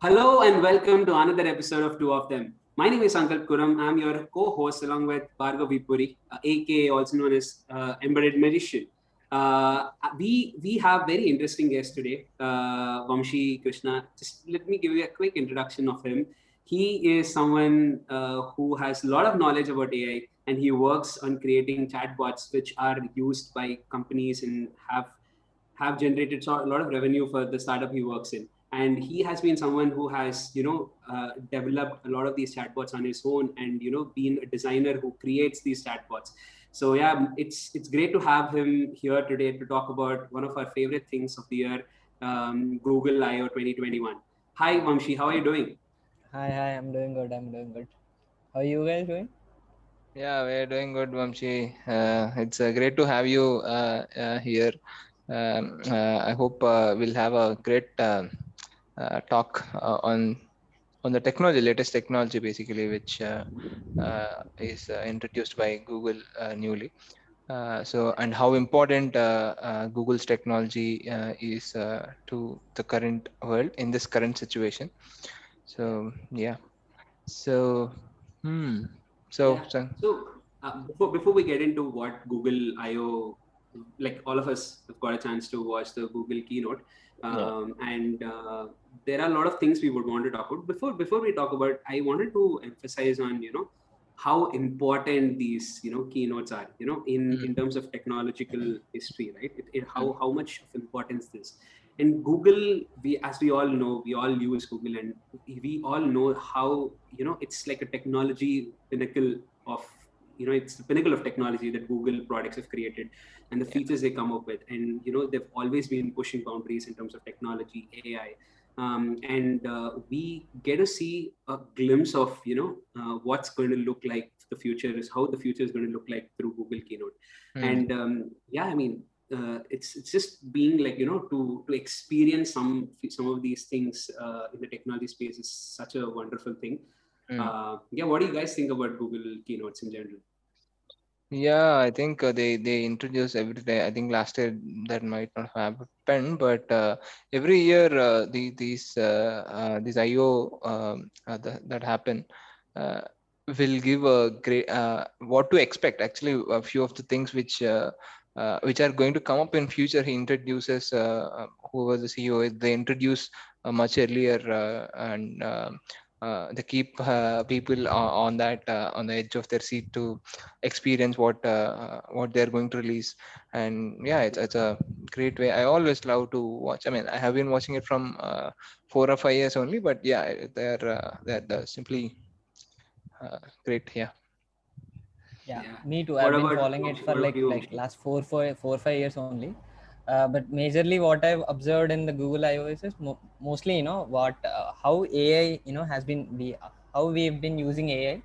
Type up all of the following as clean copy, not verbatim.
Hello and welcome to another episode of Two of Them. My name is Sankalp Kuram. I'm your co-host along with Bhargav aka also known as Embedded Magician. We have very interesting guest today, Vamsi Krishna. Just let me give you a quick introduction of him. He is someone who has a lot of knowledge about AI, and he works on creating chatbots which are used by companies and have generated a lot of revenue for the startup he works in. And he has been someone who has developed a lot of these chatbots on his own, and been a designer who creates these chatbots. So yeah, it's great to have him here today to talk about one of our favorite things of the year, Google I/O 2021. Hi Vamshi, how are you doing? Hi, I'm doing good. How are you guys doing? Yeah, we're doing good, Vamshi. It's great to have you here. I hope we'll have a great talk on the technology, latest technology, basically, which is introduced by Google newly. And how important Google's technology is to the current world in this current situation. So yeah. So hmm. Yeah. So So before we get into what Google I/O, like all of us have got a chance to watch the Google keynote, yeah. and there are a lot of things we would want to talk about. Before we talk about, I wanted to emphasize on how important these keynotes are. In terms of technological history, right? How much of importance this. And Google, as we all know, we all use Google, and we all know how it's like a technology pinnacle of it's the pinnacle of technology that Google products have created, and the Yeah. features they come up with. And they've always been pushing boundaries in terms of technology, AI. And we get to see a glimpse of what's going to look like. The future is how the future is going to look like through Google keynote. Hmm. And yeah, I mean, it's just being like to experience some of these things in the technology space is such a wonderful thing. Hmm. Yeah, what do you guys think about Google keynotes in general? Yeah, I think they introduce every day. I think last year that might not have happened, but every year these IO that happen uh, will give a great what to expect. Actually, a few of the things which are going to come up in future. He introduces whoever the CEO is. They introduce much earlier and they keep people on that on the edge of their seat to experience what they're going to release. And yeah, it's a great way. I always love to watch. I mean, I have been watching it from 4 or 5 years only, but yeah, they're simply great. Yeah. Yeah, Yeah. me too. What I've been about following it for what about you, like Vamshi? last 5 years only. But majorly, what I've observed in the Google iOS is mostly what how AI has been how we've been using AI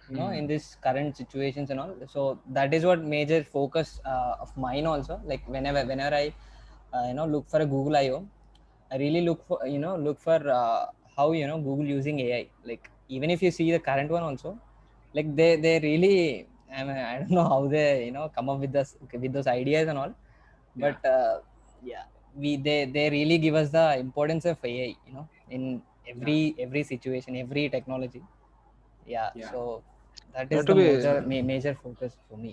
Hmm. in this current situations and all. So that is what major focus of mine also. Like whenever I look for a Google I/O, I really look for how Google using AI. Like even if you see the current one also, like they really, I don't know how they come up with this with those ideas and all, Yeah. but yeah, they really give us the importance of AI in Yeah. every situation, every technology. Yeah, Yeah. so that is Not to the be major focus for me.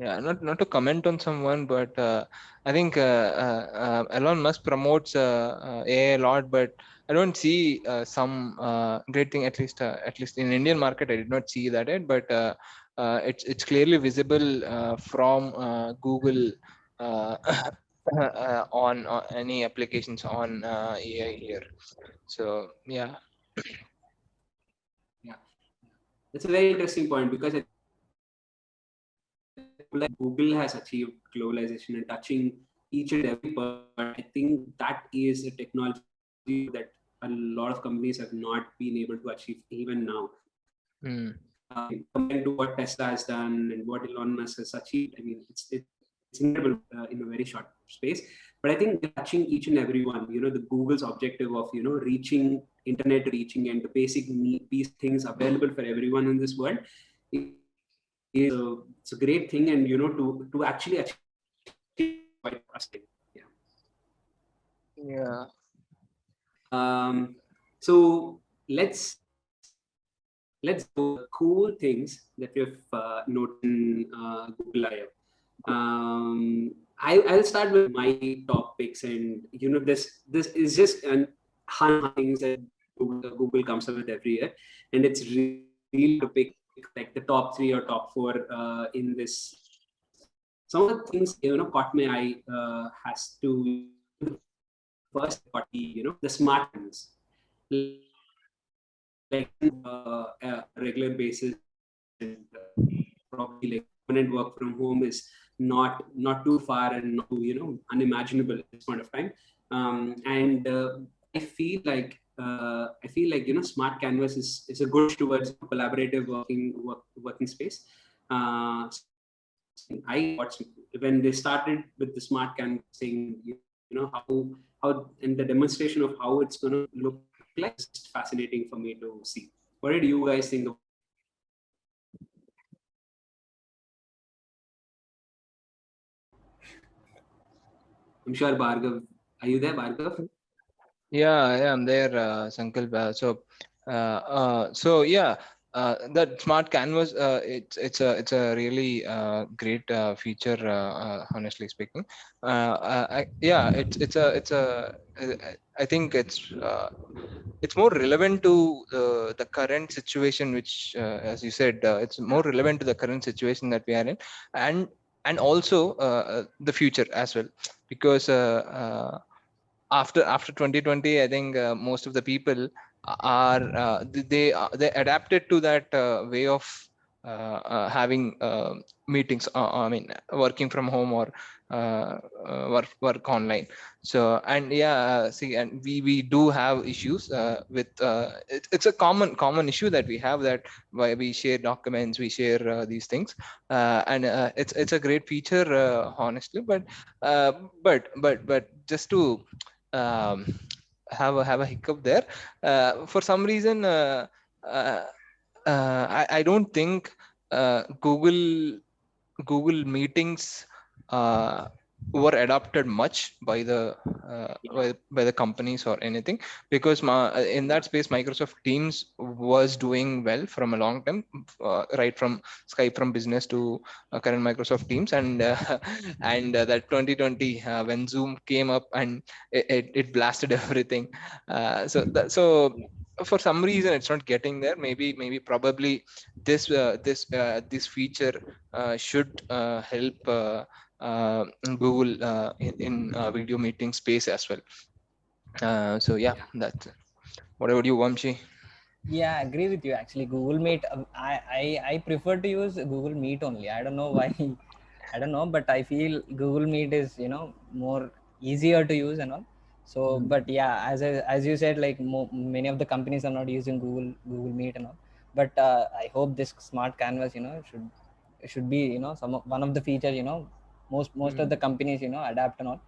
Yeah, not to comment on someone, but I think Elon Musk promotes AI a lot, but I don't see some great thing. At least in Indian market, I did not see that yet. But it's clearly visible from Google uh, on any applications on AI here. So yeah. Yeah. It's a very interesting point because I think Google has achieved globalization and touching each and every person. But I think that is a technology that a lot of companies have not been able to achieve even now. Mm, Comparing to what Tesla has done and what Elon Musk has achieved, I mean, it's incredible in a very short space. But I think they're touching each and every one. The Google's objective of reaching internet reaching and the basic need these things available for everyone in this world it's a great thing, and to actually achieve quite frustrating. Yeah. yeah. Um, So let's go cool things that we've noted in Google I/O. I'll start with my top picks, and this is just an things that Google comes up with every year, and it's really to pick like the top 3 or top 4 in this. Some of the things caught my eye has to first got the smart ones, like a regular basis, and probably like permanent work from home is not too far and not too unimaginable at this point of time. And I feel like smart canvas is a good towards collaborative working space. I watched when they started with the smart canvas thing, how and the demonstration of how it's going to look like is fascinating for me to see. What did you guys think of? I'm sure Bhargav, are you there, Bhargav? Yeah, I'm there, Sankalp. So yeah, that smart canvas, it's a really great feature, honestly speaking. I think it's more relevant to the current situation, which, as you said, it's more relevant to the current situation that we are in, and also the future as well, because after 2020, I think most of the people are they adapted to that way of having meetings, I mean, working from home, or work online. So, and see, and we do have issues with it's a common issue that we have, that why we share documents, we share these things, and it's a great feature, honestly. But just to um, have a hiccup there, for some reason, uh, I don't think Google Meetings uh, were adopted much by the by the companies or anything, because in that space Microsoft Teams was doing well from a long time, right from Skype from Business to current Microsoft Teams, and and that 2020, when Zoom came up, and it blasted everything. So for some reason it's not getting there. Maybe probably this feature should help Google in video meeting space as well. So yeah, that's it. What about you, Vamshi? Yeah, I agree with you. Actually, Google Meet, I prefer to use Google Meet only. I don't know why. I don't know, but I feel Google Meet is more easier to use and all. So, but yeah, as you said, like many of the companies are not using Google Meet and all. But I hope this smart canvas should be one of the features most of the companies adapt and all.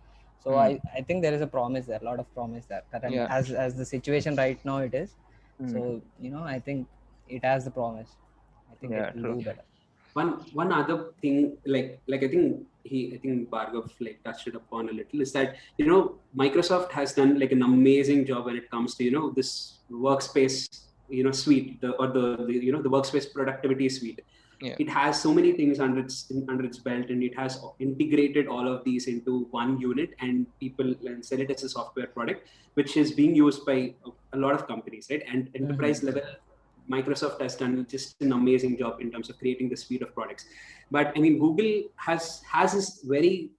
So I think there is a promise there, a lot of promise there, current Yeah. as the situation right now it is. So I think it has the promise. I think it Yeah, will true. do better. One other thing, I think Bhargav like touched it upon a little, is that Microsoft has done like an amazing job when it comes to this workspace suite, the workspace productivity suite. Yeah. It has so many things under its belt, and it has integrated all of these into one unit, and people sell it as a software product, which is being used by a lot of companies, right? And enterprise level, Microsoft has done just an amazing job in terms of creating the suite of products. But I mean, Google has this very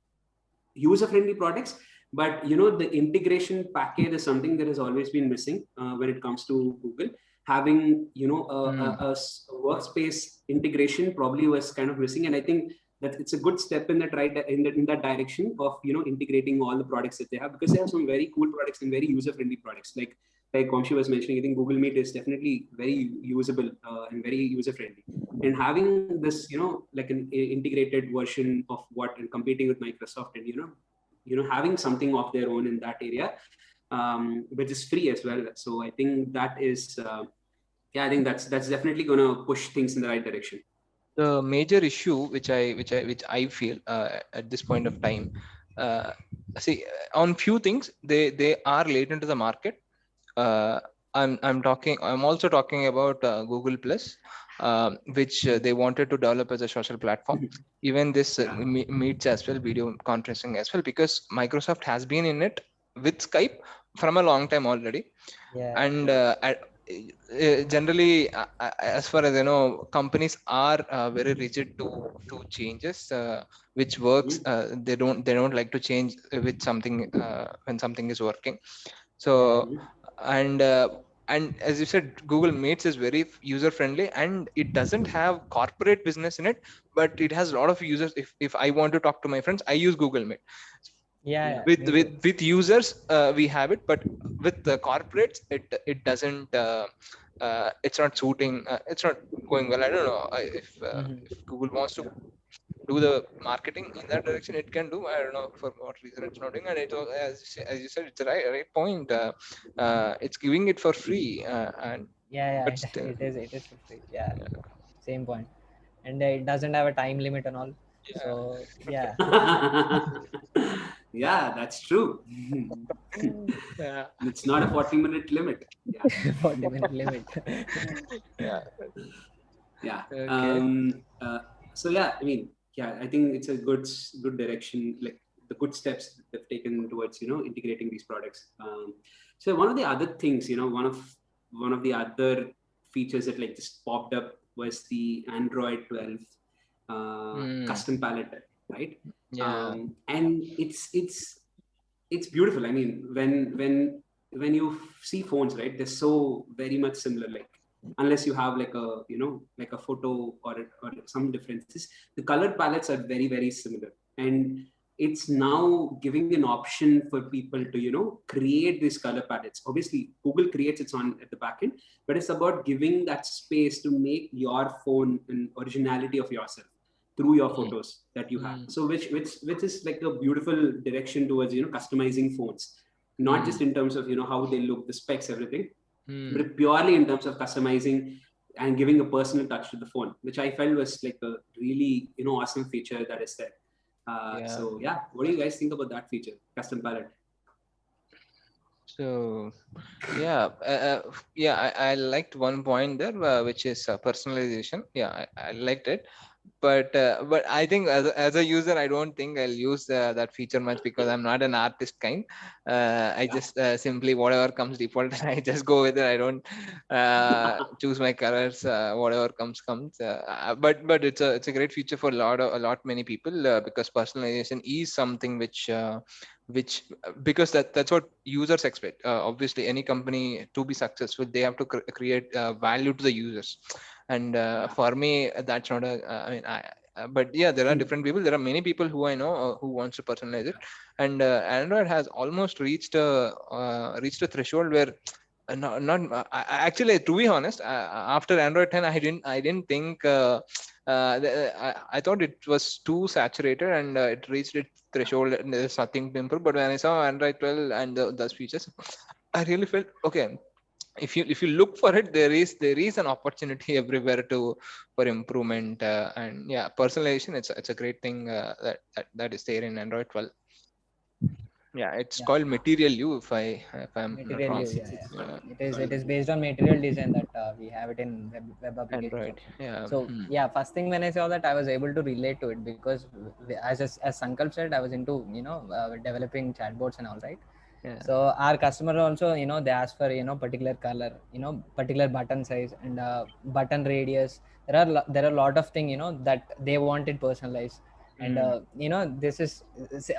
user-friendly products, but the integration package is something that has always been missing when it comes to Google. Having a workspace integration probably was kind of missing, and I think that it's a good step in that direction of integrating all the products that they have, because they have some very cool products and very user-friendly products. Like Vamshi was mentioning, I think Google Meet is definitely very usable and very user-friendly. And having this, like an integrated version of what, and competing with Microsoft, and having something of their own in that area, which is free as well. So I think that is, I think that's definitely going to push things in the right direction. The major issue which I feel at this point of time, uh, see, on few things they are late into the market, I'm also talking about Google Plus, which they wanted to develop as a social platform. Even this meets as well, video conferencing as well, because Microsoft has been in it with Skype from a long time already. And generally, as far as companies are very rigid to changes, which works. They don't like to change with something when something is working. So and as you said, Google Meets is very user friendly, and it doesn't have corporate business in it, but it has a lot of users. If I want to talk to my friends, I use Google Meet. With users, we have it, but with the corporates, it doesn't. It's not suiting. It's not going well. I don't know if Google wants to do the marketing in that direction, it can do. I don't know for what reason it's not doing. And as you said, it's a right point. It's giving it for free, and but still, it is for free. Same point. And it doesn't have a time limit and all. So that's true. It's not a 40-minute limit. 40-minute limit. Okay. So I think it's a good direction, like the good steps that they've taken towards integrating these products. So one of the other things, one of the other features that like just popped up was the Android 12 custom palette, right? And it's beautiful. I mean, when you see phones, right, they're so very much similar. Like, unless you have like a photo or some differences, the color palettes are very, very similar. And it's now giving an option for people to create these color palettes. Obviously Google creates its on at the back end, but it's about giving that space to make your phone an originality of yourself through your photos that you have. So which is like a beautiful direction towards customizing phones, not just in terms of how they look, the specs, everything, but purely in terms of customizing and giving a personal touch to the phone, which I felt was like a really awesome feature that is there. So what do you guys think about that feature, custom palette? So I liked one point there, which is personalization. I liked it, but I think as a user, I don't think I'll use that feature much, because I'm not an artist kind. I just simply whatever comes default, I just go with it. I don't choose my colors. Whatever comes. But it's a great feature for a lot many people, because personalization is something which because that's what users expect. Obviously, any company to be successful, they have to create value to the users. And for me, that's not but there are different people. There are many people who I know who wants to personalize it. And Android has almost reached a threshold where actually, to be honest, after Android 10, I didn't think I thought it was too saturated, and it reached its threshold and there's nothing to improve. But when I saw Android 12 and those features, I really felt okay. If you look for it, there is an opportunity everywhere for improvement, and personalization. It's a great thing that is there in Android 12. It's called Material U, if I'm not wrong. It is based on material design that we have it in web applications. Android. So first thing when I saw that, I was able to relate to it, because as Sankalp said, I was into developing chatbots and all, right? So our customer also, they ask for particular color, particular button size and button radius. There are a lot of things that they wanted personalized. And this is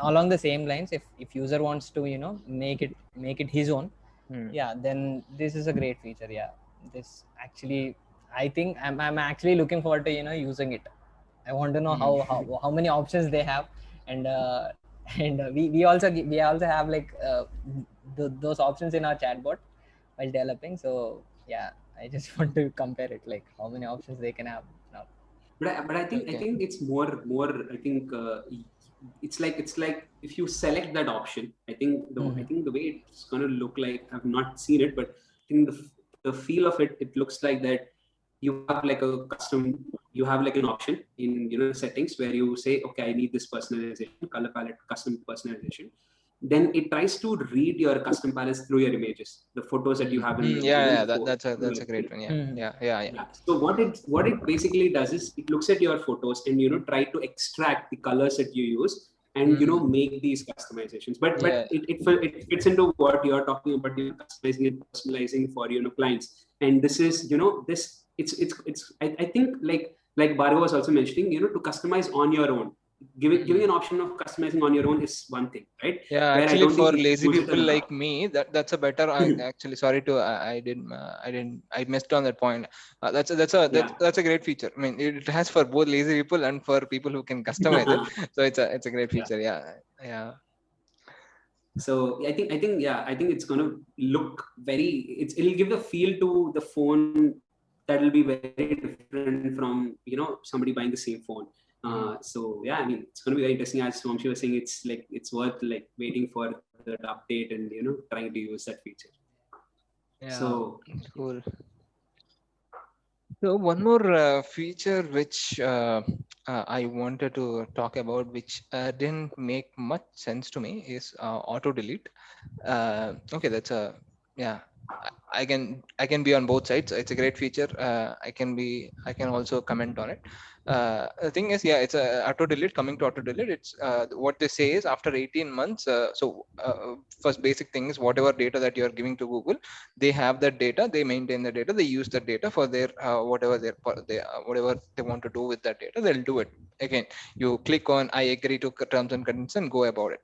along the same lines. If user wants to make it his own, then this is a great feature. This actually, I think I'm actually looking forward to using it. I want to know how many options they have. And we also have like those options in our chatbot while developing. So I just want to compare it, like how many options they can have now. But I think it's more. I think it's like if you select that option, I think the way it's gonna look like, I've not seen it, but I think the feel of it looks like that you have like an option in settings where you say, okay, I need this personalization, color palette, custom personalization. then it tries to read your custom palettes through your images, the photos that you have in that's a great one. Yeah. So what it basically does is it looks at your photos and try to extract the colors that you use and make these customizations. But it fits into what you're talking about, customizing and personalizing for clients. And this is this it's I think like Bhargav was also mentioning, to customize on your own. Giving an option of customizing on your own is one thing, right? Yeah, Where actually, for think lazy people like me, that's a better. Actually, sorry to I missed on that point. That's a great feature. I mean, it has for both lazy people and for people who can customize it. So it's a great feature. Yeah. So I think it's going to look it'll give the feel to the phone that will be very different from somebody buying the same phone. So yeah, I mean, it's going to be very interesting. As Vamsi was saying, it's worth waiting for the update and trying to use that feature. Yeah, so cool. So one more feature which I wanted to talk about, which didn't make much sense to me, is auto delete. Okay, that's I can be on both sides. It's a great feature. I can also comment on it. The thing is, it's a auto delete. Coming to auto delete, it's what they say is after 18 months. First basic thing is whatever data that you are giving to Google, they have that data, they maintain the data, they use that data for their whatever they want to do with that data, they'll do it. Again, you click on I agree to terms and conditions and go about it.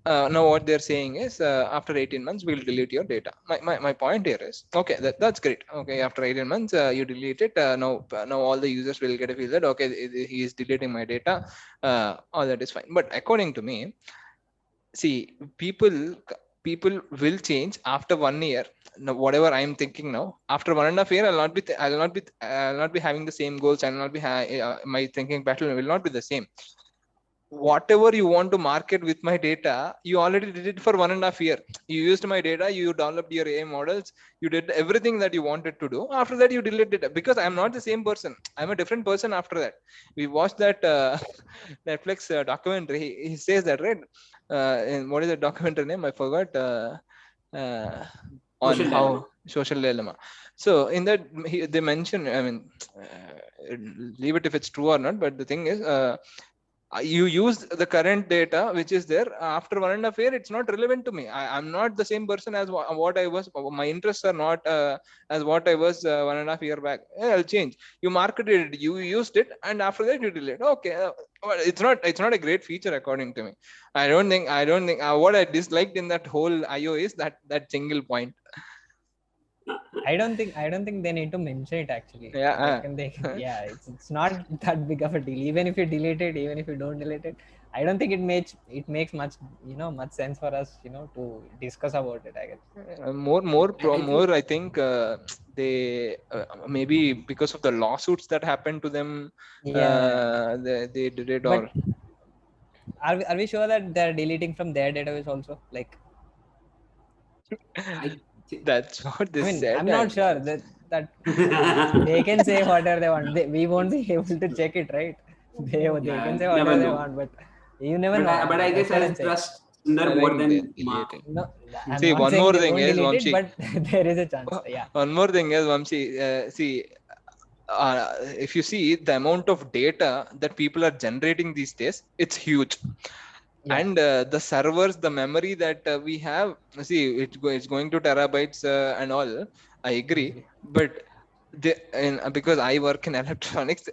Now what they're saying is after 18 months we'll delete your data. My point here is, okay, that's great. Okay, after 18 months you delete it. Now all the users will get a feel that okay, he is deleting my data. All that is fine. But according to me, see, people will change after 1 year. Now, whatever I'm thinking now, after 1.5 years, I'll not be having the same goals. I'll not be my thinking pattern will not be the same. Whatever you want to market with my data, you already did it for 1.5 years. You used my data, you developed your AI models, you did everything that you wanted to do. After that, you deleted it because I'm not the same person. I'm a different person after that. We watched that Netflix documentary. He says that, right? And what is the documentary name? I forgot. On how social dilemma. So in that they mention, I mean, leave it if it's true or not, but the thing is, you use the current data which is there. After 1.5 years, it's not relevant to me. I'm not the same person as what I was. My interests are not as what I was 1.5 years back. I'll change. You marketed it, you used it, and after that you delete. Okay, well, it's not a great feature according to me. I don't think what I disliked in that whole IO is that single point. I don't think they need to mention it actually. Yeah. It's not that big of a deal. Even if you delete it, even if you don't delete it, I don't think it makes much much sense for us to discuss about it, I guess. More I think they maybe because of the lawsuits that happened to them, they did it. But are we sure that they're deleting from their database also? Like, that's what they said. I'm not sure that they can say whatever they want. We won't be able to check it, right? They can say whatever they want, but you never know. But I guess I trust Sundar more than Mark. No, I'm see, not one saying more they thing won't is, delete Vamsi, it, but there is a chance. Yeah. One more thing is, Vamsi, see, if you see the amount of data that people are generating these days, it's huge. Yeah. And the servers, the memory that we have, see, it's going to terabytes and all. I agree, but because I work in electronics,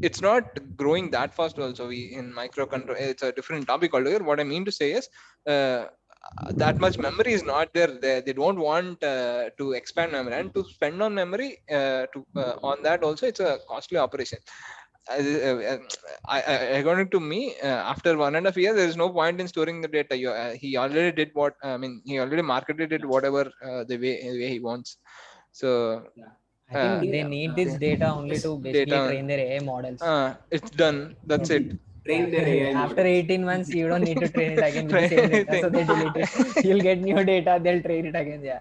it's not growing that fast. Also, we in microcontroller, it's a different topic altogether. What I mean to say is, that much memory is not there. They don't want to expand memory, and to spend on memory on that also, it's a costly operation. According to me, after 1.5 years, there is no point in storing the data. He already did what he already marketed it whatever the way he wants. So I think they need this data only to basically train their AI models. It's done. That's it. Train their AI After 18 months, you don't need to train it again with the same data. So they delete it. You'll get new data. They'll train it again. Yeah.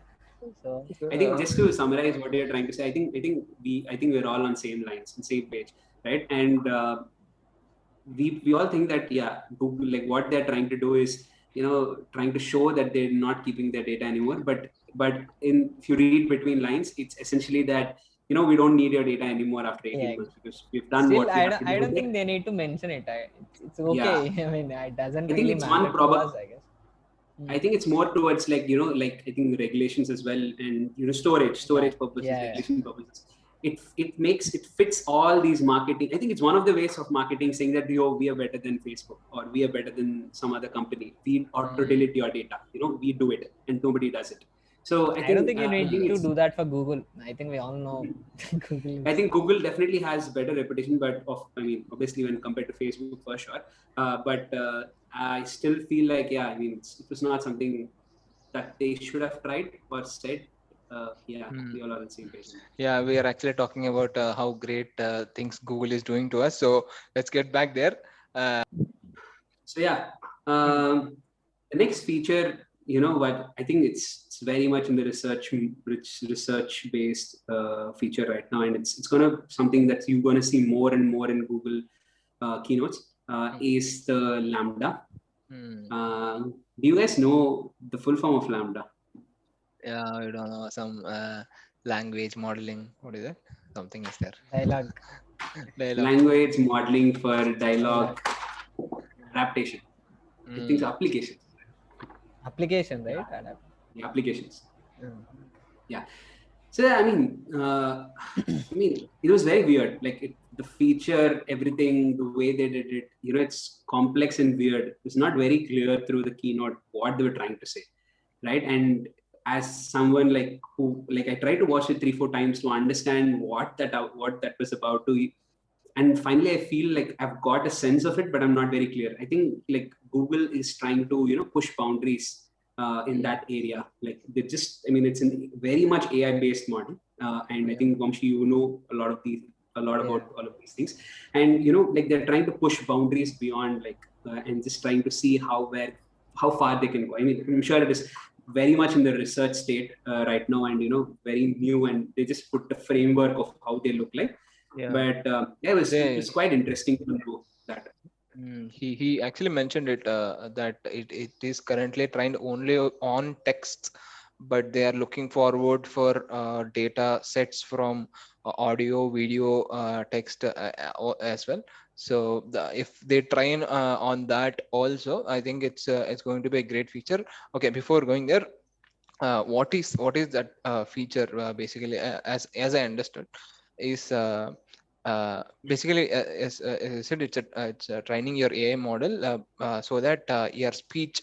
So I think just to summarize what you're trying to say, I think we're all on same lines and same page, right? And we all think that Google, like what they're trying to do is trying to show that they're not keeping their data anymore. But if you read between lines, it's essentially that we don't need your data anymore after 18 months because we've done Still, what we have to do. I don't think they need to mention it. It's okay. Yeah. I mean, it doesn't I think really it's matter to us, I guess. I think it's more towards like I think regulations as well, and storage purposes, regulation purposes. It fits all these marketing. I think it's one of the ways of marketing saying that we are better than Facebook or we are better than some other company. We auto delete your data. We do it and nobody does it. So I don't think you I need think to do that for Google. I think we all know Google. I think Google definitely has better reputation, but obviously when compared to Facebook for sure. But I still feel like, it was not something that they should have tried or said. We all are on the same page. Yeah, we are actually talking about how great things Google is doing to us. So let's get back there. The next feature, what I think it's very much in the research based feature right now, and it's gonna something that you're gonna see more and more in Google keynotes is the LaMDA. Do you guys know the full form of LaMDA? Yeah, I don't know, some language modeling. What is it? Something is there. Dialogue. Language modeling for dialogue adaptation. I think applications. Application, right? Yeah, applications. Yeah. So it was very weird. Like the feature, everything, the way they did it, it's complex and weird. It's not very clear through the keynote what they were trying to say, right? And as someone who I tried to watch it 3-4 times to understand what that was about and finally I feel like I've got a sense of it, but I'm not very clear. I think Google is trying to push boundaries in that area. Like they just, it's a very much AI based model, and I think Vamsi, a lot about all of these things, and they're trying to push boundaries beyond and just trying to see how far they can go. I'm sure it is very much in the research state right now, and very new, and they just put the framework of how they look like. But it was quite interesting to know that. He actually mentioned it that it is currently trained only on texts, but they are looking forward for data sets from audio, video, text as well. So if they train on that also, I think it's going to be a great feature. Okay, before going there, what is that feature basically? As I understood, is basically as I said, it's training your AI model so that your speech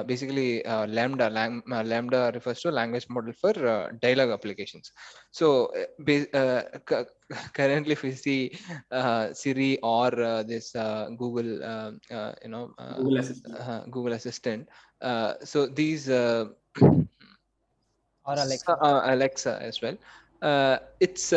basically LaMDA refers to language model for dialogue applications. So currently if we see Siri or this Google Google Assistant, so these or Alexa. Alexa as well, it's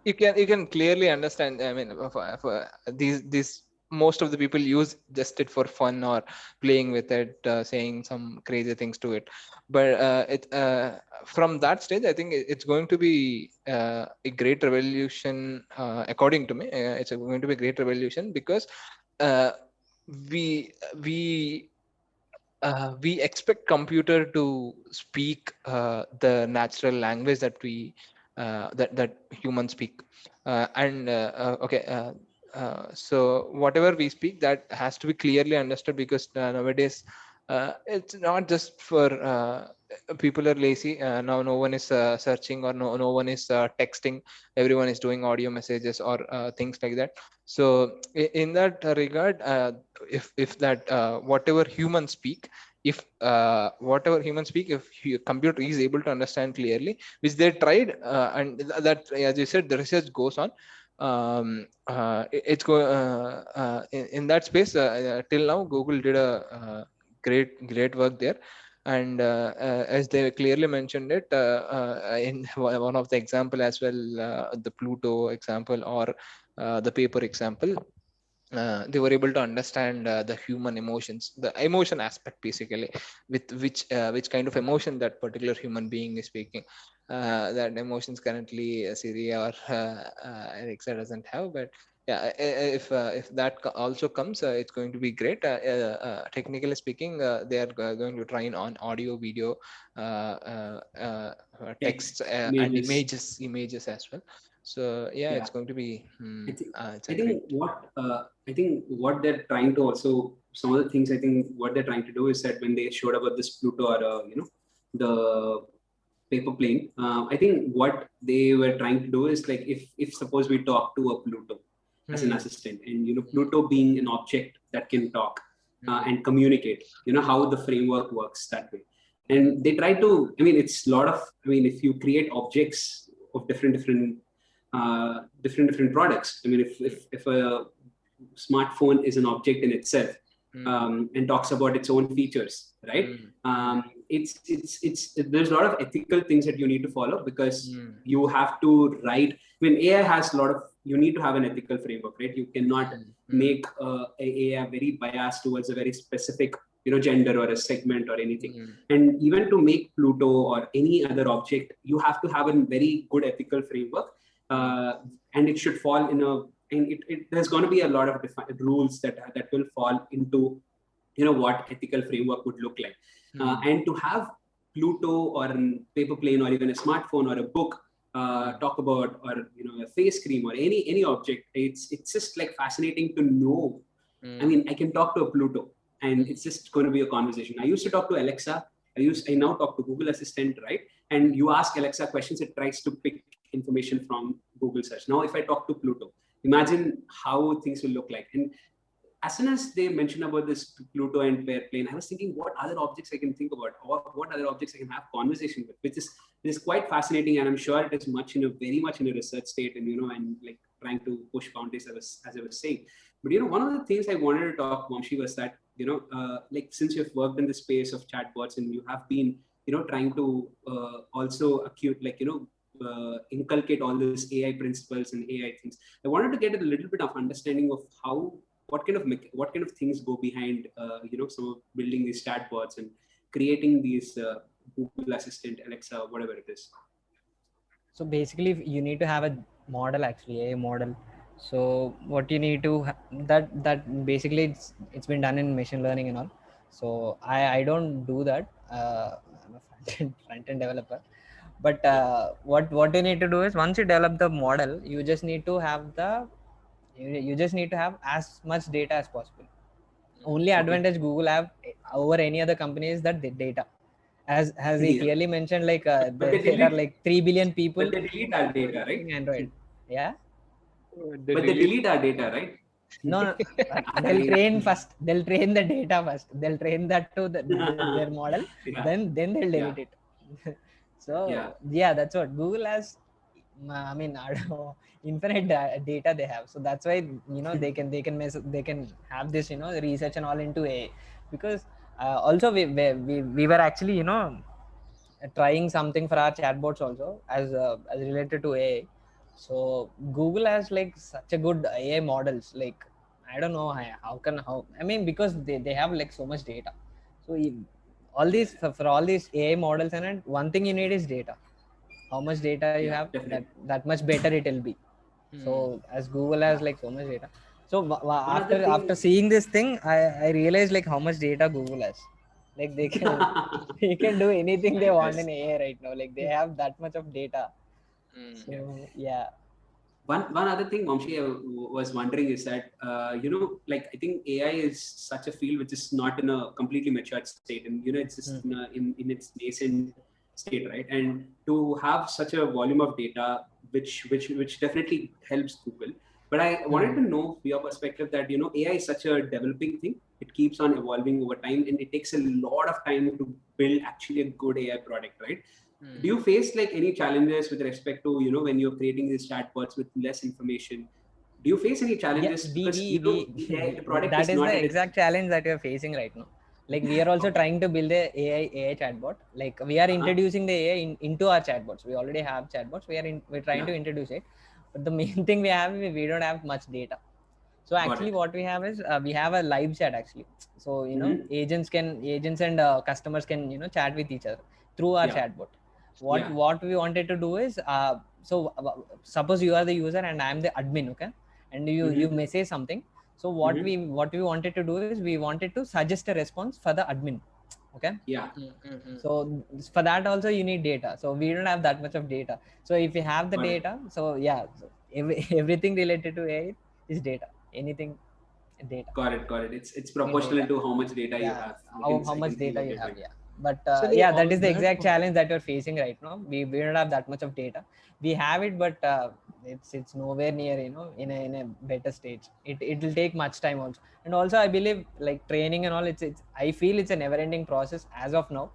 you can clearly understand. For these most of the people use just it for fun or playing with it, saying some crazy things to it. But from that stage, I think it's going to be a great revolution. According to me, it's going to be a great revolution because we we we expect computer to speak the natural language that we that humans speak, so whatever we speak, that has to be clearly understood, because nowadays it's not just for people are lazy now. No one is searching, or no one is texting. Everyone is doing audio messages or things like that. So in that regard, if that whatever humans speak, if whatever humans speak, if computer is able to understand clearly, which they tried, and that, as you said, the research goes on. It's go in that space. Till now, Google did a great work there. And as they clearly mentioned it in one of the example as well, the Pluto example or the paper example, they were able to understand the human emotions, the emotion aspect basically, with which kind of emotion that particular human being is speaking. That emotions currently Siri or Alexa doesn't have, but Yeah, if that also comes, it's going to be great. Technically speaking, they are going to train on audio, video, text, Text, and images. images as well. So yeah, Yeah. it's going to be it's I a great. think what they're trying to also, some of the things I think what they're trying to do is that when they showed about this Pluto or the paper plane, I think what they were trying to do is like if suppose we talk to a Pluto as an assistant, and Pluto being an object that can talk and communicate, how the framework works that way. And they try to, I mean, it's a lot of, I mean, if you create objects of different products. I mean, if a smartphone is an object in itself and talks about its own features, right? It's there's a lot of ethical things that you need to follow, because you have to write. I mean, AI has a lot of, you need to have an ethical framework, right? You cannot make AI very biased towards a very specific gender or a segment or anything. And even to make Pluto or any other object, you have to have a very good ethical framework. And it should fall in a, and there's going to be a lot of rules that will fall into what ethical framework would look like. And to have Pluto or a paper plane or even a smartphone or a book talk about, or a face cream or any object, it's just like fascinating to know. I mean, I can talk to a Pluto and it's just going to be a conversation. I used to talk to Alexa. I now talk to Google Assistant, right? And you ask Alexa questions, it tries to pick information from Google search. Now, if I talk to Pluto, imagine how things will look like. And as soon as they mentioned about this Pluto and plane, I was thinking what other objects I can think about, or what other objects I can have conversation with, which is quite fascinating. And I'm sure it is very much in a research state, and and like trying to push boundaries, as I was saying. But one of the things I wanted to talk, Vamsi, was that like since you've worked in the space of chatbots and you have been trying to also inculcate all these AI principles and AI things. I wanted to get a little bit of understanding of how, what kind of things go behind some of building these chatbots and creating these Google Assistant, Alexa, whatever it is. So basically, you need to have a model, actually, a model. So what you need to that basically it's been done in machine learning and all. So I don't do that. I'm a front-end developer. But what you need to do is, once you develop the model, you just need to have you just need to have as much data as possible. Only advantage Google have over any other company is that the data. As he clearly mentioned, like there are like 3 billion people. But they delete our data, right? Android. Yeah. But they delete our data, right? No, they'll train first. They'll train the data first. They'll train that to their model. Yeah. Then they'll delete it. So yeah, that's what Google has. I mean, I don't know, infinite data they have. So that's why they can have this research and all into AI. Because also we were actually trying something for our chatbots also as related to AI. So Google has like such a good AI models. Like I don't know how I mean, because they have like so much data. So all these for all these AI models, and one thing you need is data. How much data you have, that much better it will be. So as Google has like so much data. So after seeing this thing, I realized like how much data Google has. Like they can do anything they want in AI right now. Like they have that much of data. So yeah. One other thing, Vamsi, I was wondering is that like I think AI is such a field which is not in a completely matured state, and it's just in its nascent state, right? And to have such a volume of data, which definitely helps Google. But I wanted to know your perspective that AI is such a developing thing. It keeps on evolving over time, and it takes a lot of time to build actually a good AI product, right? Do you face like any challenges with respect to when you're creating these chatbots with less information? Do you face any challenges? Yeah, Because the product that is not the exact challenge that we are facing right now. Like we are also trying to build a AI chatbot. Like we are introducing the AI into our chatbots. We already have chatbots. We're trying to introduce it. But the main thing we don't have much data. So actually what we have is we have a live chat actually. So agents and customers can chat with each other through our chatbot. What we wanted to do is suppose you are the user and I am the admin, okay? and you message something. So what we wanted to do is we wanted to suggest a response for the admin. Okay. Yeah. So for that also you need data. So we don't have that much of data. So if you have the Got it. data, so yeah, so everything related to AI is data. Anything data. Got it. It's proportional to how much data you have. How much data you have. Yeah. But Actually, yeah, that on is the that exact point- challenge that you're facing right now. We don't have that much of data. We have it, but it's nowhere near, you know, in a better stage. It will take much time also. And also I believe like training and all, it's I feel it's a never ending process as of now,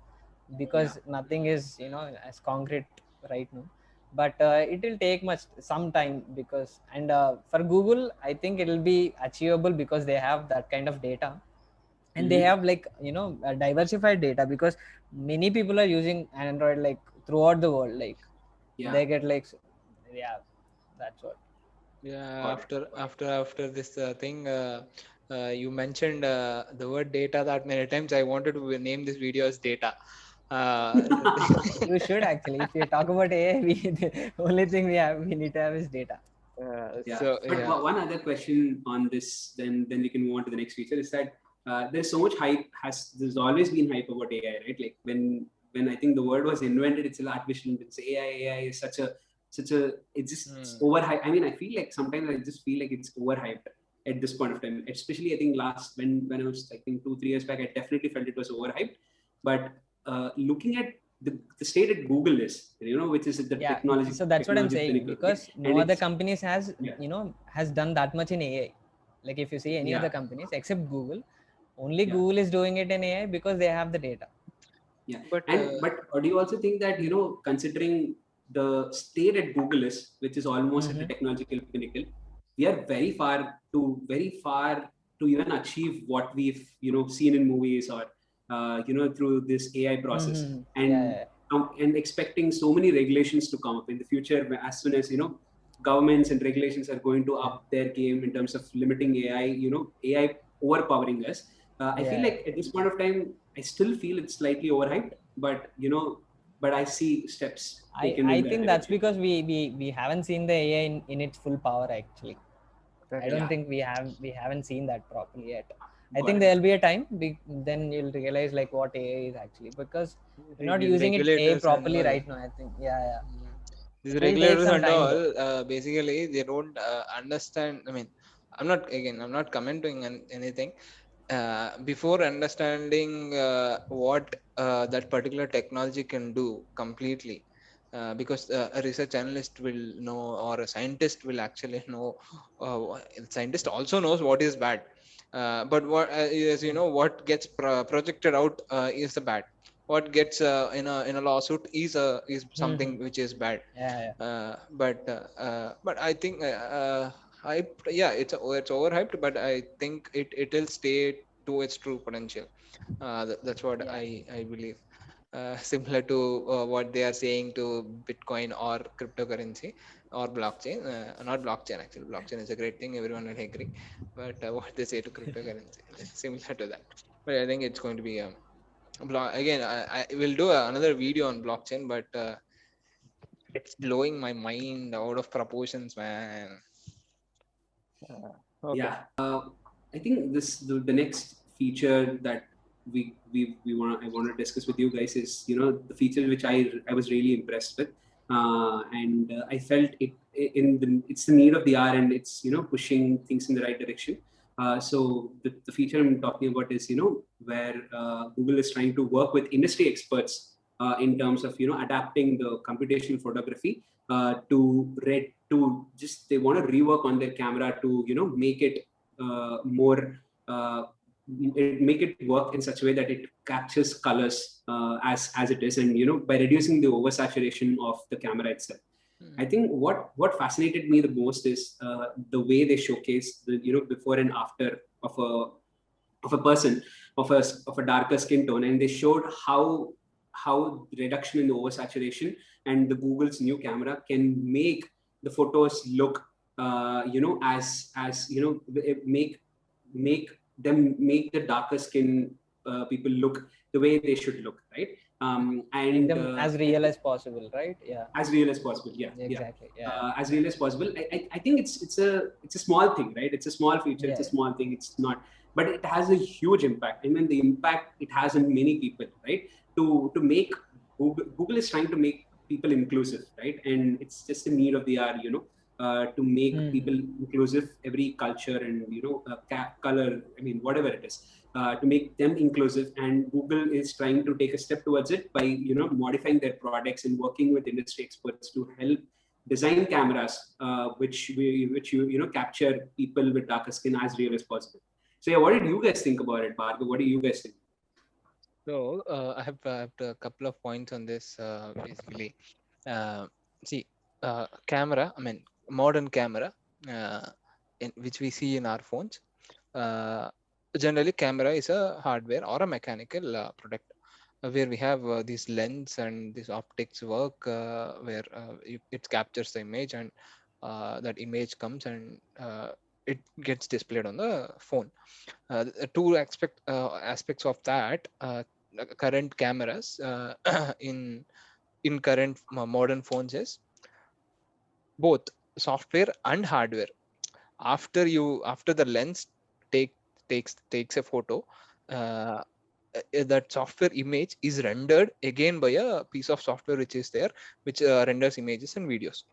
because nothing is, you know, as concrete right now. But it will take some time, because for Google I think it will be achievable because they have that kind of data, and they have like, you know, diversified data, because many people are using Android like throughout the world. Like they get like, yeah, that's what. Yeah, after this thing, you mentioned the word data that many times. I wanted to name this video as data. You should actually. If you talk about AI, the only thing we need to have is data. So But yeah. one other question on this, then we can move on to the next feature, is that there's so much hype. There's always been hype about AI, right? Like when I think the word was invented, it's artificial intelligence. AI is such a it's just it's overhyped. I mean, I feel like sometimes I just feel like it's overhyped at this point of time. Especially I think last when I was, I think 2-3 years back, I definitely felt it was overhyped. But looking at the state at Google is, you know, which is the technology. So that's what I'm saying, pinnacle, because right? no And other companies has you know, has done that much in AI. Like if you see any other Yeah. companies except Google, only Yeah. Google is doing it in AI because they have the data. Yeah. But But do you also think that, you know, considering the state at Google is, which is almost at the technological pinnacle, we are very far to even achieve what we've, you know, seen in movies or you know, through this AI process, and expecting so many regulations to come up in the future, as soon as, you know, governments and regulations are going to up their game in terms of limiting AI, you know, AI overpowering us. I feel like at this point of time, I still feel it's slightly overhyped, but you know, but I see steps taken I in that think that's direction. because we haven't seen the AI in its full power actually. I don't think we haven't seen that properly yet. I think there'll be a time then you'll realize like what AI is actually, because we're not these using it AI regulators and properly all, right now. I think these it'll take regulators some and time all, though. basically they don't understand. I mean, I'm not commenting on anything. Before understanding what that particular technology can do completely, because a research analyst will know, or a scientist will actually know. Scientist also knows what is bad, but what is, you know, what gets projected out is the bad. What gets in a lawsuit is something which is bad. But I think it's overhyped, but I think it'll stay to its true potential. That's what I believe. Similar to what they are saying to Bitcoin or cryptocurrency or blockchain. Not blockchain, actually. Blockchain is a great thing. Everyone will agree. But what they say to cryptocurrency, similar to that. But I think it's going to be again. I will do another video on blockchain, but it's blowing my mind out of proportions, man. Okay. Yeah. I think the next feature that I want to discuss with you guys is, you know, the feature which I was really impressed with, and I felt it's the need of the hour, and it's, you know, pushing things in the right direction. So the feature I'm talking about is, you know, where Google is trying to work with industry experts in terms of, you know, adapting the computational photography they want to rework on their camera to, you know, make it more make it work in such a way that it captures colors as it is, and, you know, by reducing the oversaturation of the camera itself. I think what fascinated me the most is the way they showcase the, you know, before and after of a person of a darker skin tone, and they showed how reduction in the oversaturation and the Google's new camera can make the photos look you know, as you know, make the darker skin people look the way they should look, right? Make and them as real as possible, right? Yeah, as real as possible. Yeah, exactly. Yeah, as real as possible. I think it's a small thing, right? It's a small feature. It's a yeah, small thing. It's not, but it has a huge impact. I mean, the impact it has on many people, right? To make Google is trying to make people inclusive, right? And it's just a need of the hour, to make people inclusive, every culture and color. I mean, whatever it is, to make them inclusive. And Google is trying to take a step towards it by modifying their products and working with industry experts to help design cameras, which capture people with darker skin as real as possible. So yeah, what did you guys think about it, Bhargav? What do you guys think? So I have a couple of points on this. Basically, uh, see, camera. I mean, modern camera, uh, which we see in our phones. Uh, Generally, camera is a hardware or a mechanical product, where we have this lens and this optics work, where it captures the image, and that image comes and it gets displayed on the phone. The two aspects of that, current cameras in current modern phones is both software and hardware. After the lens take takes a photo, uh, that software image is rendered again by a piece of software which is there, which renders images and videos.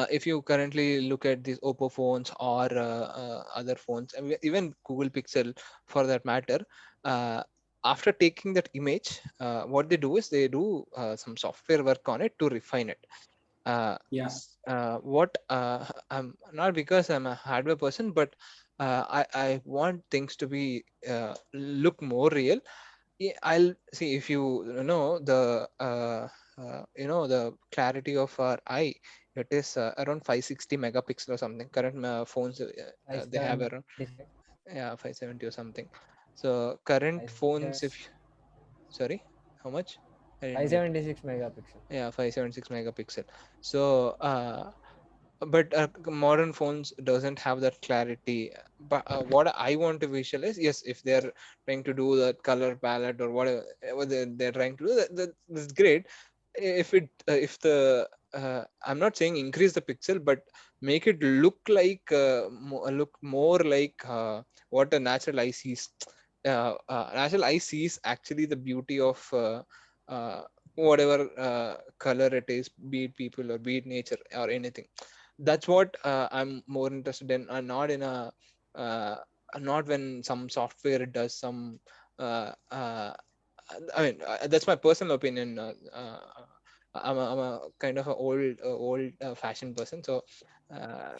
If you currently look at these Oppo phones or other phones, and even Google Pixel for that matter, uh, after taking that image, what they do is they do some software work on it to refine it. Yeah. What I'm not, because I'm a hardware person, but I want things to be look more real. Yeah, I'll see, if know the clarity of our eye, it is around 560 megapixel or something. Current phones, they have around, 576, right? yeah, 570 or something. So current phones, if 576, sorry, how much? I didn't get. 576 megapixel. Yeah, 576 megapixel. So but modern phones doesn't have that clarity. But what I want to visualize, yes, if they're trying to do the color palette or whatever, they're trying to do, that's great. If the I'm not saying increase the pixel, but make it look like look more like what a natural eye sees. Natural eye sees actually the beauty of uh, whatever color it is, be it people or be it nature or anything. That's what I'm more interested in, not in a uh, not when some software does some I mean, that's my personal opinion. I'm a kind of a old fashioned person, so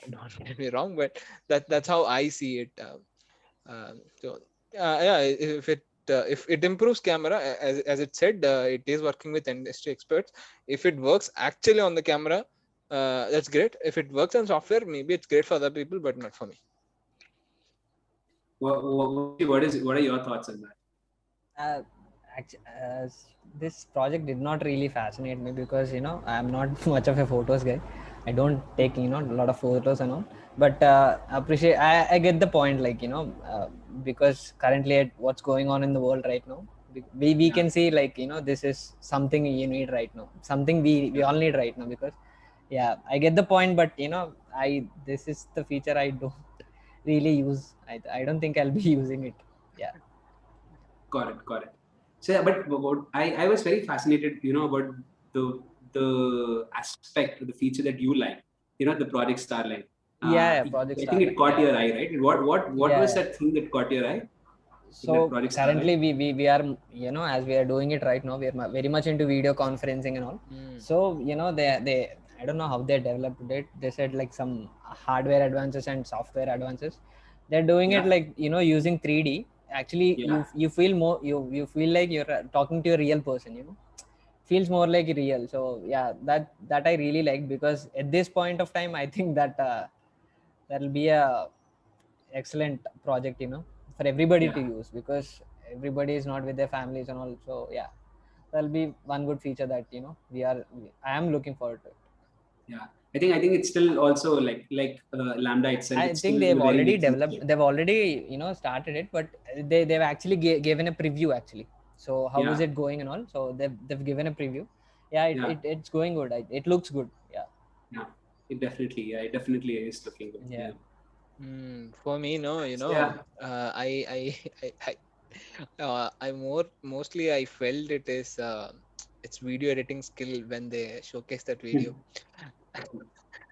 don't get me wrong, but that's how I see it. So yeah, if it improves camera, as it said, it is working with industry experts. If it works actually on the camera, that's great. If it works on software, maybe it's great for other people, but not for me. What are your thoughts on that? uh, this project did not really fascinate me because I'm not much of a photos guy. I don't take a lot of photos and all, but appreciate I get the point, like because currently at what's going on in the world right now, we can see, like this is something you need right now, something we all need right now, because yeah, I get the point, but this is the feature I don't really use. I don't think I'll be using it. Yeah. Got it. So yeah, but I was very fascinated, about the aspect, the feature that you like, the Project Starline. Yeah, Project I think it Starline. caught Yeah, your eye, right? What was yeah. that thing that caught your eye in that So Project currently Starline? we are, as we are doing it right now, we are very much into video conferencing and all. So they I don't know how they developed it. They said like some hardware advances and software advances. They're doing it Yeah, like using 3D. Actually, yeah, you feel more, you feel like you're talking to a real person. Feels more like real. So yeah, that I really like, because at this point of time I think that that'll be a excellent project, for everybody to yeah. use, because everybody is not with their families and all. So yeah, that'll be one good feature that I am looking forward to it. Yeah, I think it's still also like LaMDA itself. I It's think still in they've a very already nascent developed, state. they've already started it, but they've actually given a preview actually. So how is it going and all? So they've given a preview. Yeah, it's going good. It looks good. Yeah, it definitely is looking good. Yeah. For me, no, I mostly I felt it is it's video editing skill when they showcase that video.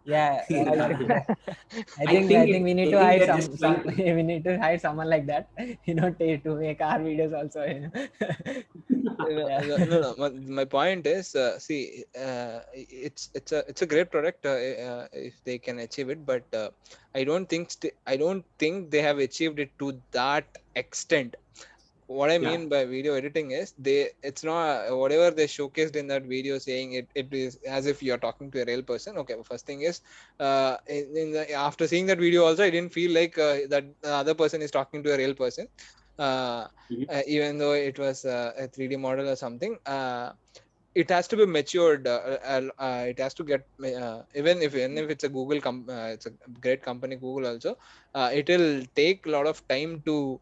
Yeah, Yeah. I I think we need to hire they're just trying to. we need to hire someone like that, to make our videos also. Yeah. No. My point is, see, it's a great product if they can achieve it, but I don't think they have achieved it to that extent. What I mean by video editing is it's not whatever they showcased in that video saying it is as if you're talking to a real person. Okay, first thing is after seeing that video also I didn't feel like that the other person is talking to a real person, uh, even though it was a 3D model or something. It has to be matured. It has to get even if it's a it's a great company, Google also. It will take a lot of time to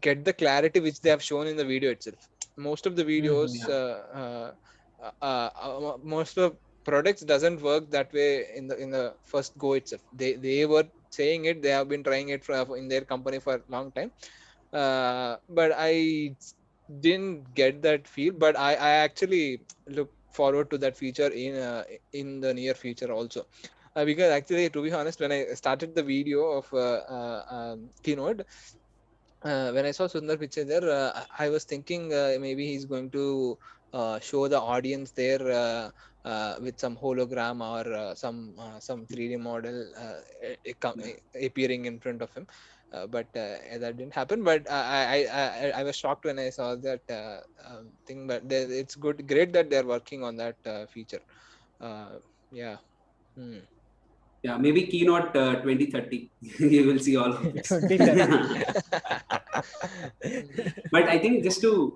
get the clarity which they have shown in the video itself. Most of the videos, most of products doesn't work that way in the first go itself. They were saying it. They have been trying it in their company for a long time. But I didn't get that feel. But I actually look forward to that feature in the near future also. Because actually, to be honest, when I started the video of keynote, when I saw Sundar picture there, I was thinking maybe he's going to show the audience there with some hologram or some 3D model appearing in front of him. But that didn't happen. But I was shocked when I saw that thing. But it's great that they're working on that feature. Yeah. Hmm. Yeah, maybe keynote 2030. You will see all of this. 2030. But I think just to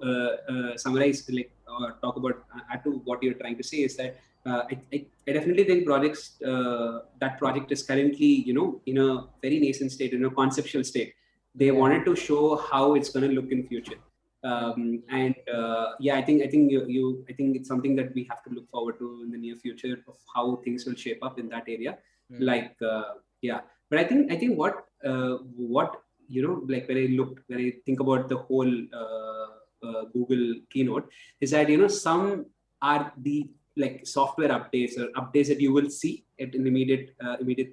summarize, like, or talk about, add to what you're trying to say is that I definitely think that project is currently, in a very nascent state, in a conceptual state. They wanted to show how it's going to look in future. And yeah, I think I think it's something that we have to look forward to in the near future of how things will shape up in that area. Like yeah, but I think what like when I think about the whole Google keynote, is that some are the like software updates or updates that you will see at an immediate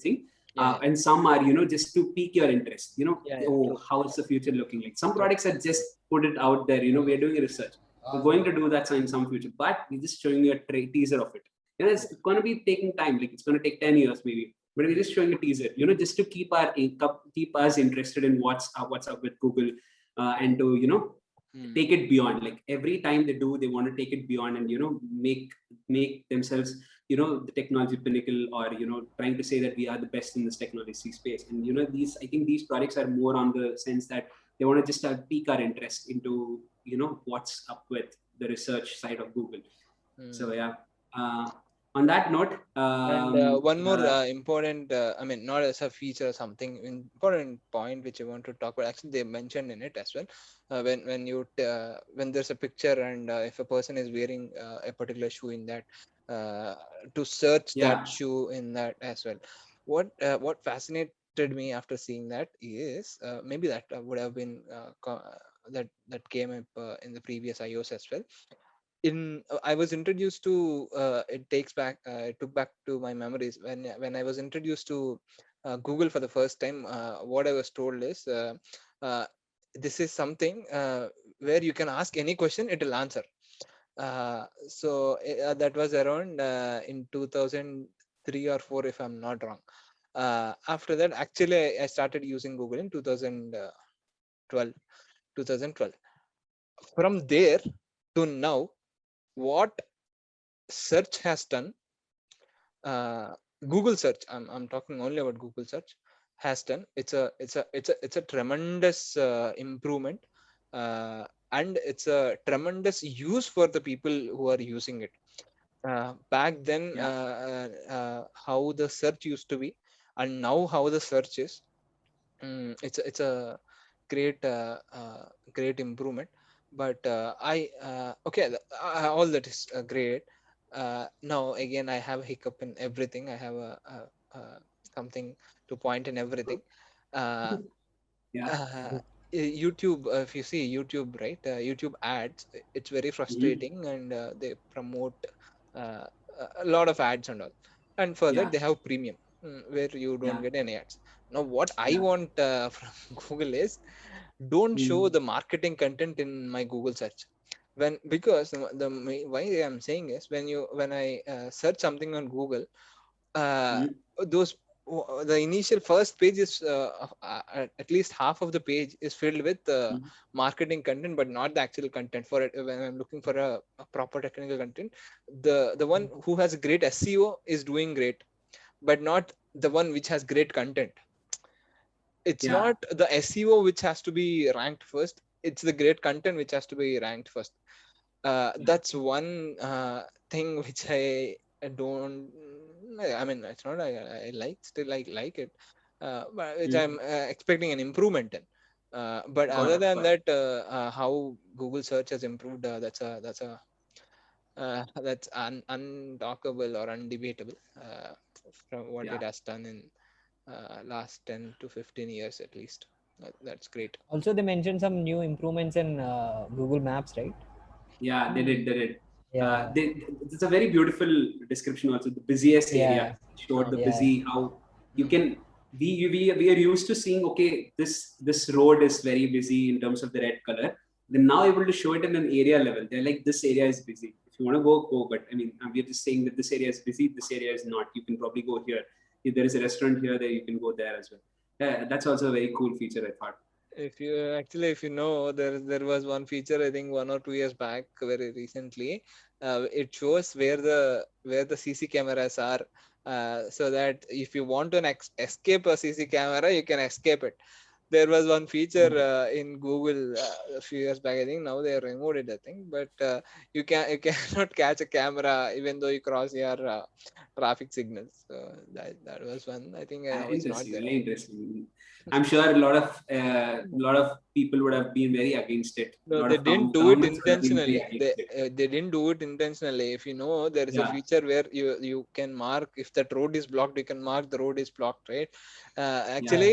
thing. And some are just to pique your interest, True. how is the future looking like. Some products are just put it out there, we're doing research, we're going to do that in some future, but we're just showing you a teaser of it. It's going to be taking time, like it's going to take 10 years maybe, but we're just showing a teaser, just to keep us interested in what's up with Google, and to take it beyond. Like every time they want to take it beyond, and make themselves the technology pinnacle, or trying to say that we are the best in this technology space. And I think these products are more on the sense that they want to just pique our interest into what's up with the research side of Google. So yeah, on that note, and one more important, I mean, not as a feature or something, important point which I want to talk about. Actually, they mentioned in it as well. When there's a picture, and if a person is wearing a particular shoe in that, to search that shoe in that as well. What fascinated me after seeing that is maybe that would have been that came up in the previous iOS as well. I was introduced to it took back to my memories when I was introduced to Google for the first time. What I was told is uh, this is something where you can ask any question, it will answer. That was around in 2003 or 4, if I'm not wrong. After that, actually, I started using Google in 2012. From there to now, what search has done, Google search, I'm talking only about Google search, has done, it's a tremendous improvement, and it's a tremendous use for the people who are using it. Back then, how the search used to be, and now how the search is, it's a great great improvement. but okay, all that is great. Now again, I have a hiccup in everything. I have a something to point in everything. uh, Yeah. uh, YouTube, if you see YouTube, right, YouTube ads, it's very Mhm. frustrating, and they promote uh, a lot of ads and all. And further, Yeah. they have premium, where you don't Yeah. get any ads. Now, what I Yeah. want from Google is, don't show Mm. the marketing content in my Google search. When, because why I'm saying is, when I search something on Google, uh, Mm. those the initial first page is at least half of the page is filled with Mm. marketing content, but not the actual content. For it, when I'm looking for a proper technical content, the one who has great SEO is doing great, but not the one which has great content. It's Yeah. not the SEO which has to be ranked first, it's the great content which has to be ranked first. Yeah. That's one thing which I don't, I mean, it's not I like, still I like it, but which Mm. I'm expecting an improvement in. But Got other it. than Got it. that, how Google search has improved, that's untalkable or undebatable, from what Yeah. it has done in last 10 to 15 years at least. That's great. Also, they mentioned some new improvements in Google Maps, right? Yeah, they did. They did. Yeah, It's a very beautiful description. Also, the busiest area yeah, showed the yeah, busy how you Mm. can. We are used to seeing, okay, this road is very busy in terms of the red color. They're now able to show it in an area level. They're like, this area is busy. If you want to go, go. But I mean, we're just saying that this area is busy. This area is not. You can probably go here. If there is a restaurant here, there you can go there as well. Yeah, that's also a very cool feature, I thought. If you actually, if you know, there was one feature, I think 1 or 2 years back, very recently. It shows where the CC cameras are, so that if you want to escape a CC camera, you can escape it. There was one feature in Google a few years back. I think now they removed it, I think, but you cannot catch a camera even though you cross your traffic signals. So that was one. I think now it's not Interesting, there. very interesting. I'm sure a lot of people would have been very against it. A No, lot they of didn't do it governments would have been very intentionally. against it. They didn't do it intentionally. If you know, there is a Yeah, feature where you can mark, if that road is blocked, you can mark the road is blocked, right? yeah, Actually,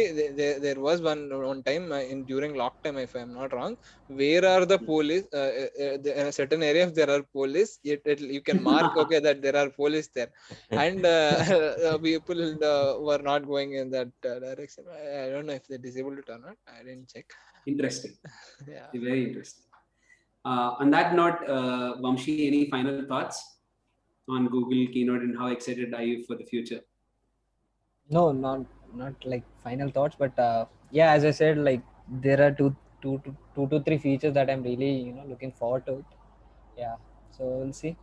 there was one time in during lockdown, if I'm not wrong, where are the police? In a certain area, if there are police, you can mark, okay, that there are police there, and people were not going in that direction. I don't know if they disabled it or not. I didn't check. interesting. Yeah. Very interesting. On that note, Vamshi, any final thoughts on Google Keynote and how excited are you for the future? no, not like final thoughts, but yeah, as I said, like there are two to three features that I'm really looking forward to it. Yeah, so we'll see.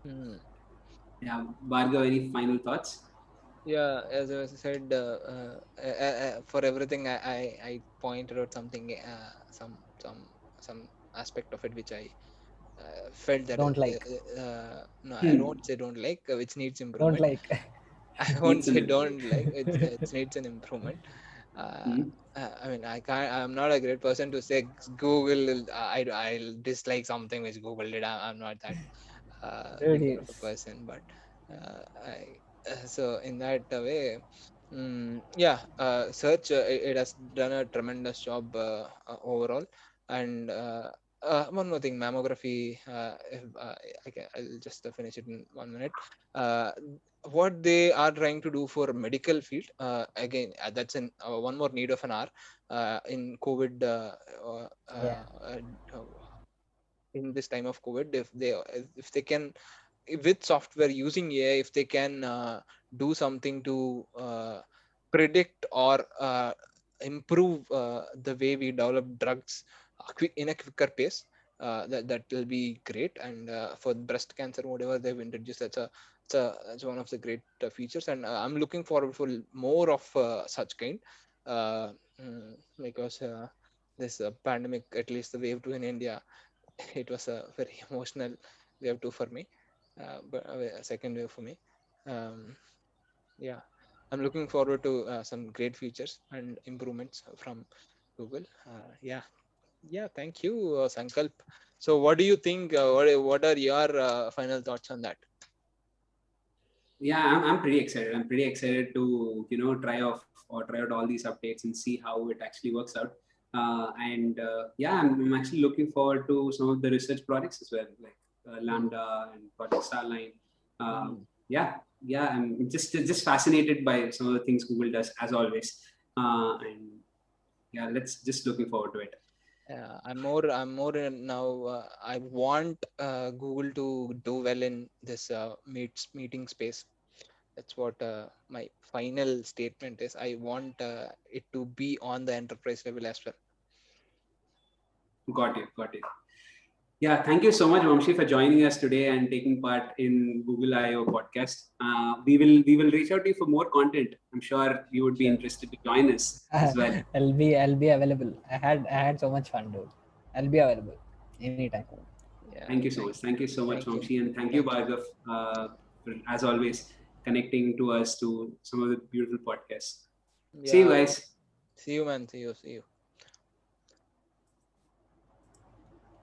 Hmm. Yeah, Bhargav, any final thoughts? Yeah, as I said, for everything I pointed out something, some aspect of it which I felt that Don't like, no, I Hmm. don't say don't like, which needs don't improvement. like. I won't Needs an say improvement. don't like, it needs an improvement. Uh, Hmm. I mean, I'm not a great person to say Google. I'll dislike something which Google did. I'm not that big Dude, of a person, but I so in that way, yeah, search, it has done a tremendous job overall. And one more thing, mammography. If, I'll just finish it in 1 minute. Uh, what they are trying to do for medical field, again, that's an one more need of an hour in COVID. yeah, Uh, in this time of COVID, if they can, with software using AI, if they can do something to predict or improve the way we develop drugs in a quicker pace, that will be great. And for breast cancer, whatever they've introduced, that's one of the great features. And I'm looking forward for more of such kind, uh, because this pandemic, at least the wave 2 in India, it was a very emotional wave 2 for me, but a second wave for me. um, yeah, I'm looking forward to some great features and improvements from Google. Yeah. Yeah, thank you, Sankalp. So, what do you think? What are your final thoughts on that? Yeah, I'm pretty excited. I'm pretty excited to try out all these updates and see how it actually works out. And yeah, I'm actually looking forward to some of the research projects as well, like Mm. LaMDA and Project Starline. Mm. Yeah, yeah, I'm just fascinated by some of the things Google does as always. And yeah, let's just looking forward to it. I'm more now. I want Google to do well in this meeting space. That's what my final statement is. I want it to be on the enterprise level as well. Got it, got it. Yeah, thank you so much, Vamshi, for joining us today and taking part in Google I/O podcast. We will reach out to you for more content. I'm sure you would be Sure. interested to join us as well. I'll be available. I had so much fun, dude. I'll be available anytime. Yeah, Thank you so much. Thank you so much, thank you, Vamshi, and thank you, thank you. Bhargav, for, as always, connecting to us to some of the beautiful podcasts. See you Yeah, guys. see you, man. See you.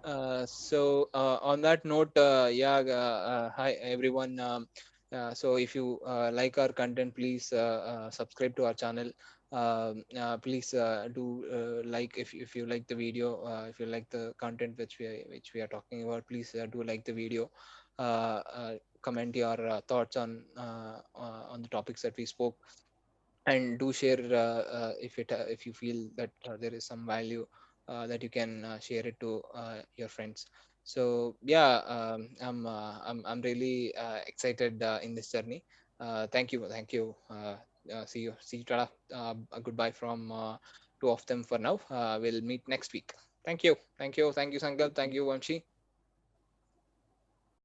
On that note, hi everyone. So if you like our content, please subscribe to our channel. Please do like if you like the video, if you like the content which we are talking about, please do like the video. Comment your thoughts on the topics that we spoke, and do share if you feel that there is some value that you can share it to your friends. So yeah, I'm really excited in this journey. Thank you. See you, Tada. A goodbye from two of them for now. We'll meet next week. Thank you, Sankalp. Thank you, Vamshi.